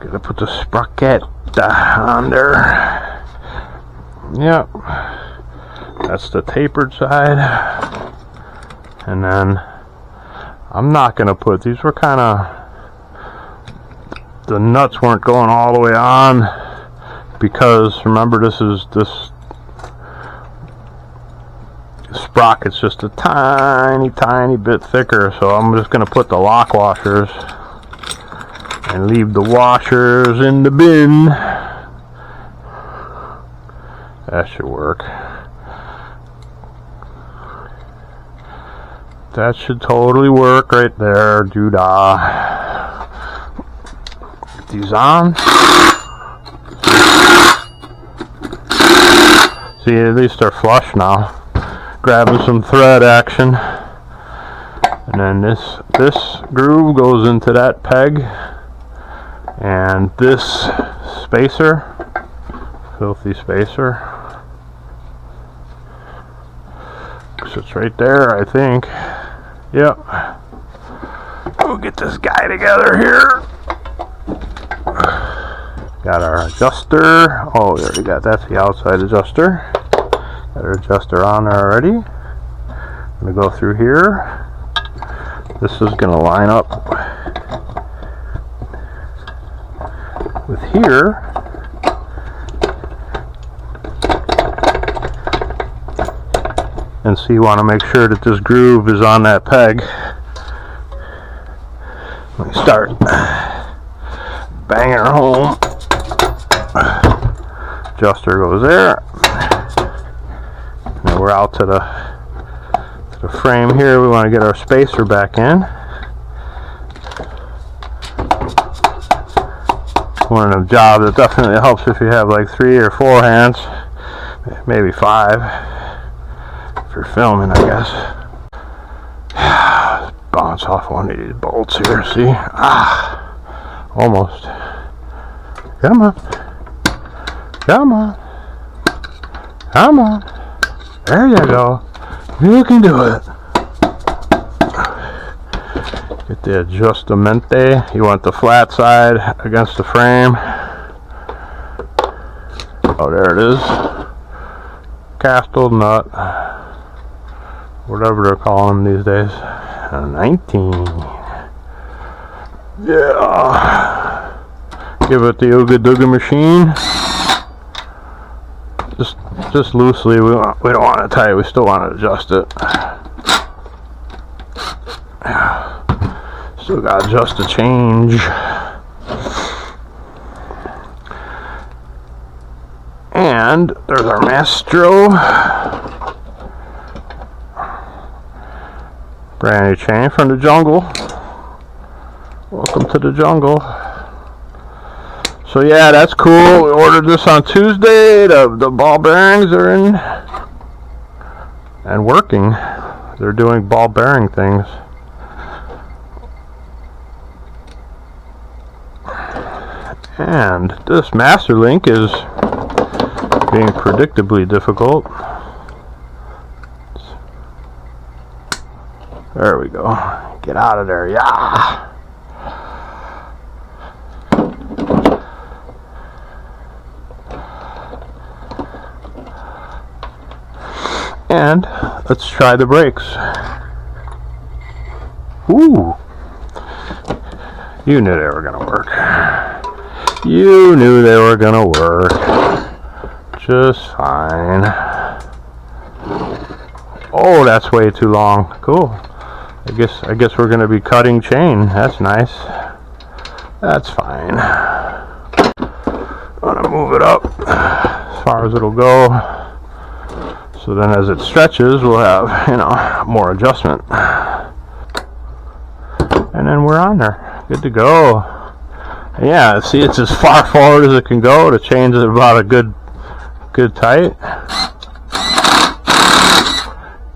Gotta put the sprocket on there. Yep. That's the tapered side. And then I'm not gonna put, these were kind of, the nuts weren't going all the way on because remember this sprocket's just a tiny bit thicker, so I'm just gonna put the lock washers and leave the washers in the bin. That should work. That should totally work right there, doodah. Get these on. See, at least they're flush now. Grabbing some thread action. And then this groove goes into that peg. And this spacer, filthy spacer, sits right there, I think. Yep. We'll get this guy together here. Got our adjuster. Oh, we already got, that's the outside adjuster. Got our adjuster on there already. I'm gonna go through here. This is gonna line up with here. And so you want to make sure that this groove is on that peg. Let me start banging her home. Adjuster goes there. And we're out to the frame here. We want to get our spacer back in. One of them jobs that definitely helps if you have like 3 or 4 hands, maybe 5 if you're filming, I guess. Bounce off one of these bolts here, see? Almost. Come on. Come on. Come on. There you go. You can do it. Get the adjustamente. You want the flat side against the frame. Oh, there it is. Castle nut. Whatever they're calling them these days. 19. Yeah. Give it the Ooga Dooga machine. Just loosely. We don't want it tight. We still want to adjust it. Still got to adjust the change. And there's our Maestro. Brand new chain from the jungle. Welcome to the jungle. So yeah, that's cool. We ordered this on Tuesday. The ball bearings are in and working. They're doing ball bearing things. And this master link is being predictably difficult. There we go. Get out of there, yeah. And let's try the brakes. Ooh. You knew they were gonna work. You knew they were gonna work. Just fine. Oh, that's way too long. Cool. I guess we're gonna be cutting chain. That's nice. That's fine. I'm gonna move it up as far as it'll go. So then as it stretches, we'll have, more adjustment. And then we're on there. Good to go. Yeah, see, it's as far forward as it can go. The chain's at about a good tight.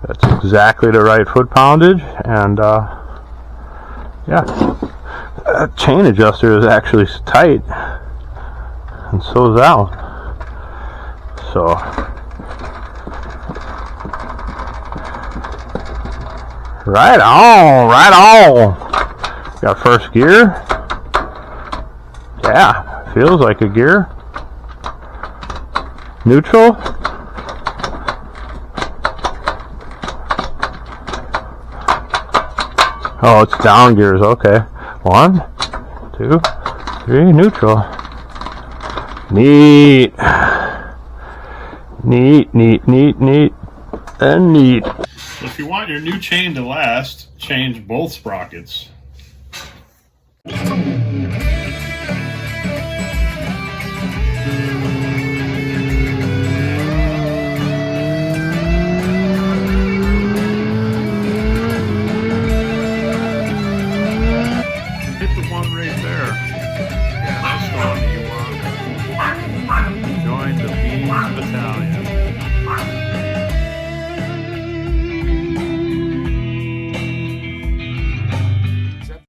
That's exactly the right foot poundage. And, yeah. That chain adjuster is actually tight. And so is that one. So... Right on, right on. Got first gear. Yeah, feels like a gear. Neutral. Oh, it's down gears. Okay. 1, 2, 3, neutral. Neat. Neat, neat, neat, neat, and neat. So if you want your new chain to last, change both sprockets. Hit the one right there. Yeah, nice going.